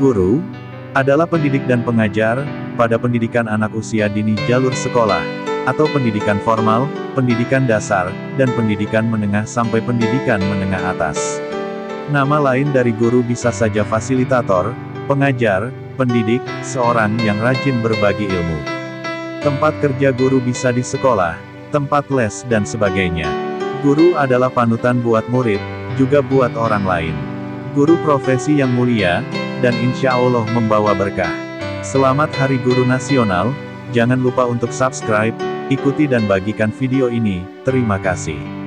Guru adalah pendidik dan pengajar pada pendidikan anak usia dini jalur sekolah, atau pendidikan formal, pendidikan dasar, dan pendidikan menengah sampai pendidikan menengah atas. Nama lain dari guru bisa saja fasilitator, pengajar, pendidik, seorang yang rajin berbagi ilmu. Tempat kerja guru bisa di sekolah, tempat les dan sebagainya. Guru adalah panutan buat murid, juga buat orang lain. Guru profesi yang mulia, dan insya Allah membawa berkah. Selamat Hari Guru Nasional, jangan lupa untuk subscribe, ikuti dan bagikan video ini, terima kasih.